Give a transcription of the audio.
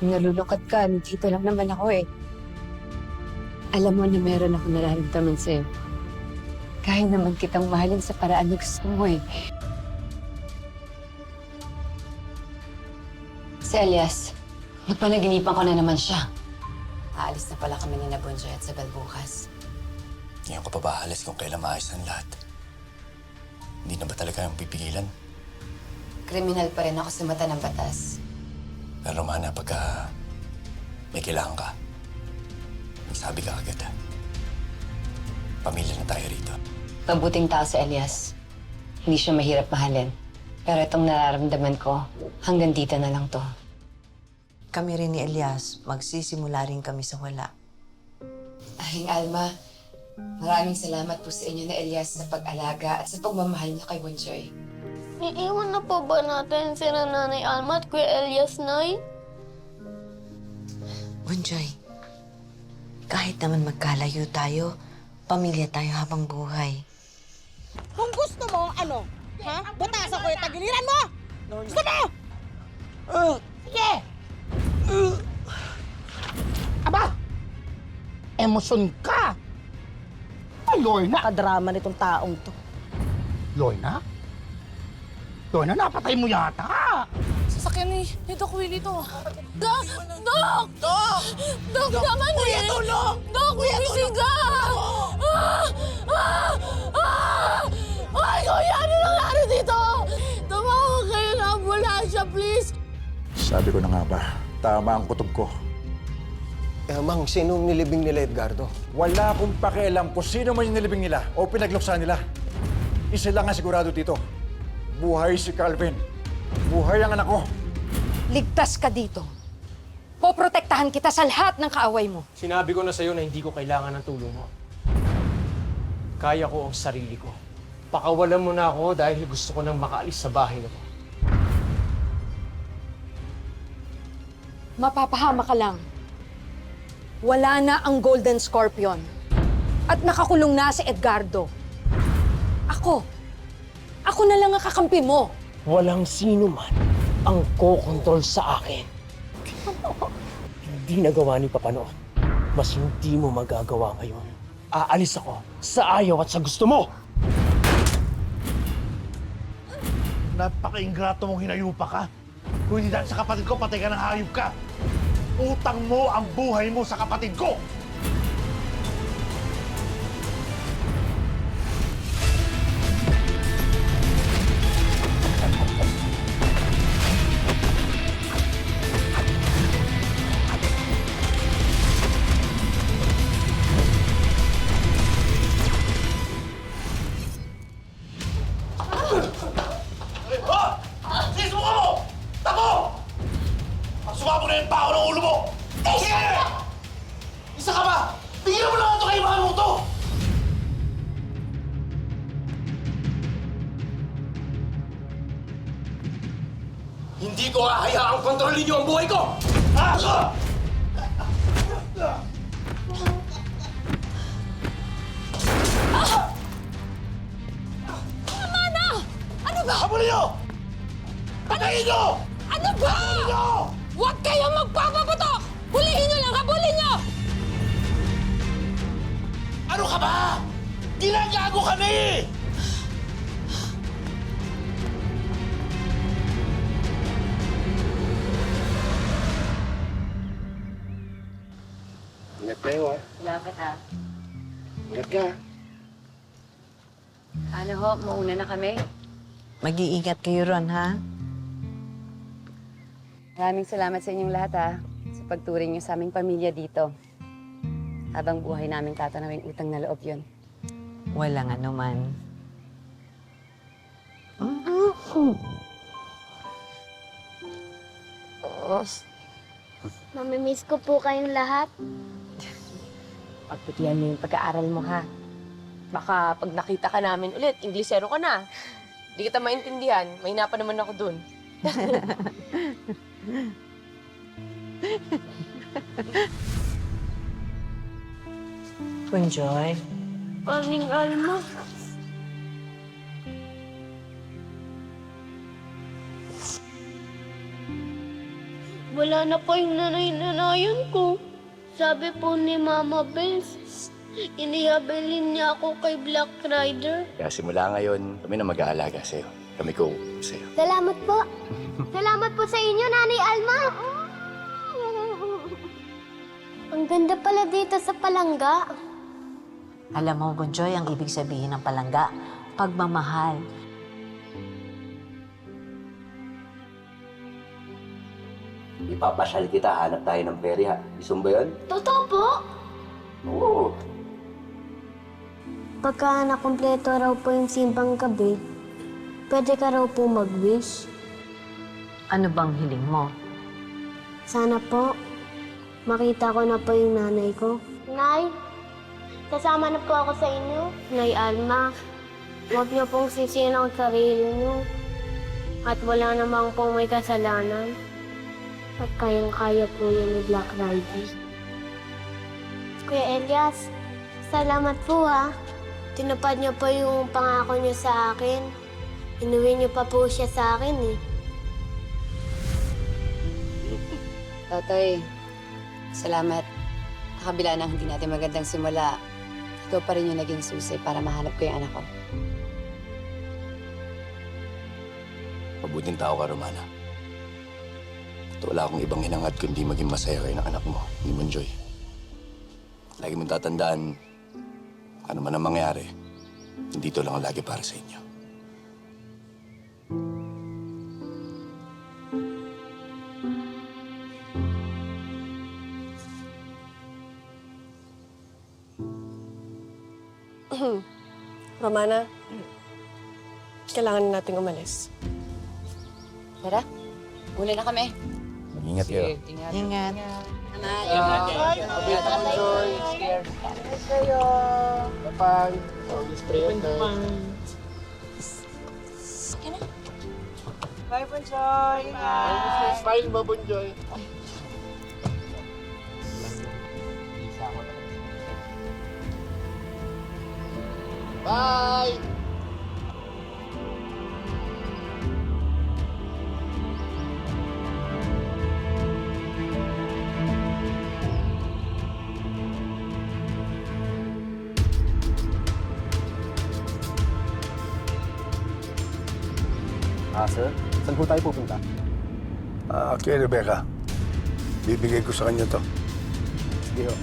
Kung nalulungkot ka, dito lang naman ako eh. Alam mo na meron ako nararamdaman sa'yo. Kaya naman kitang mahalin sa paraan na gusto mo eh. Si Elias, magpanaginipan ko na naman siya. Aalis na pala kami ni Nabunjoy at Sabel bukas. Ngayon ko pa ba aalis kung kailan maayos ang lahat? Hindi na ba talaga yung pipigilan? Kriminal pa rin ako sa mata ng batas. Pero Romana, pagka may kailangan ka, magsabi ka agad ha. Pamilya na tayo rito. Mabuting tao si Elias. Hindi siya mahirap mahalin. Pero itong nararamdaman ko, hanggang dito na lang to. Kami rin ni Elias, magsisimula rin kami sa wala. Aling Alma, maraming salamat po sa inyo na Elias sa pag-alaga at sa pagmamahal niyo kay Bunjoy. Iiwan na pa ba natin si Nanay Alma at Kuya Elias, Nay? Bunjoy, kahit naman magkalayo tayo, pamilya tayo habang buhay. Kung gusto mo, ano? Ha? Butasan ko yung tagiliran mo! Gusto mo? Sige! Aba! Emosyon ka! Ay, Lorna! Kadrama nitong taong to. Lorna? Lorna, napatay mo yata! Sasakyan ni Doc Willie to. Doc! Doc! Doc! Doc naman eh! Kuya, tulong! Doc, gumising ka! Ay, kuya, ano nangyari dito? Tumawag kayo ng ambulansya, please! Sabi ko na nga ba, tama ang kutob ko. Mang, sinong nilibing nila Edgardo? Wala akong pakialam kung sino man yung nilibing nila o pinagluksan nila. Isa lang ang sigurado dito. Buhay si Calvin. Buhay ang anak ko. Ligtas ka dito. Poprotektahan kita sa lahat ng kaaway mo. Sinabi ko na sa'yo na hindi ko kailangan ng tulong mo. Kaya ko ang sarili ko. Pakawalan mo na ako dahil gusto ko nang makaalis sa bahay na to. Mapapahama ka lang. Wala na ang Golden Scorpion. At nakakulong na si Edgardo. Ako na lang ang kakampi mo. Walang sino man ang kokontrol sa akin. Hindi nagawa ni Papa noon. Mas hindi mo magagawa ngayon. Aalis ako sa ayaw at sa gusto mo! Napaka-ingrato mong hinayupa ka. Kung hindi dahil sa kapatid ko, patay ka ng hayop ka. Utang mo ang buhay mo sa kapatid ko! Sumabog na yung pao ng ulo mo! Sige! Isa ka ba? Tingnan mo na ito kayo mga mo to! Hindi ko hahayaang kontrolin niyo ang buhay ko! Ako! Tama na! Ano ba? Habulin niyo! Patayin niyo! Ano ba? Habulin niyo! Huwag kayong magpapaputok! Hulihin nyo lang! Habulin nyo! Ano ka ba? Ginagago kami! Ingat kayo, ha? Salamat ha. Ingat ka. Ano ho, mauna na kami? Mag-iingat kayo ron, ha? Maraming salamat sa inyong lahat ha, sa pagturing niyo sa aming pamilya dito. Habang buhay namin tatanawing utang na loob yun. Walang anuman. Mamimiss ko po kayong lahat. Pagbutihan mo yung pag-aaral mo, ha? Baka pag nakita ka namin ulit, Inglesero ka na. Hindi kita maintindihan. Mahina pa naman ako dun. Bunjoy, Aling Alma. Wala na po yung nanay-nanayan ko. Sabi po ni Mama Bells, inihabilin niya ako kay Black Rider. Kaya simula ngayon, kami na mag-aalaga sa'yo. Kami ko sa'yo. Salamat po. Salamat po sa inyo, Nanay Alma. Ang ganda pala dito sa palangga. Alam mo, Bonjoy, ang ibig sabihin ng palangga, pagmamahal. Ipapasyal kita, hanap tayo ng perya. Gusto mo ba yun? Totoo po? Oo. Pagka nakumpleto raw po yung simbang gabi, pwede ka raw po mag-wish. Ano bang hiling mo? Sana po, makita ko na po yung nanay ko. Nay, kasama na po ako sa inyo. Nay Alma, huwag niyo pong sisihin ang sarili niyo. At wala namang pong may kasalanan. At kayang-kaya po yun ni Black Rider. Kuya Elias, salamat po ha. Tinupad niyo po yung pangako niyo sa akin. Inuwi niyo pa po siya sa akin eh. Totoy, salamat. Sa kabila ng hindi natin magandang simula, ikaw pa rin yung naging susi para mahanap ko yung anak ko. Mabuting tao ka, Romana. At wala akong ibang hinangad kundi maging masaya kayo ng anak mo, ni Monjoy. Lagi mong tatandaan, ano man ang mangyari, dito lang ang lagi para sa inyo. Romana, kailangan nating umalis. Tara, uli na kami. Mag-ingat kayo. Ingat. Bye, Bonjoy! Bye! Smile mo, Bonjoy! Bye! Sir, saan po tayo pupunta? Kay Rebecca. Bibigay ko sa kanya to. Sige ho.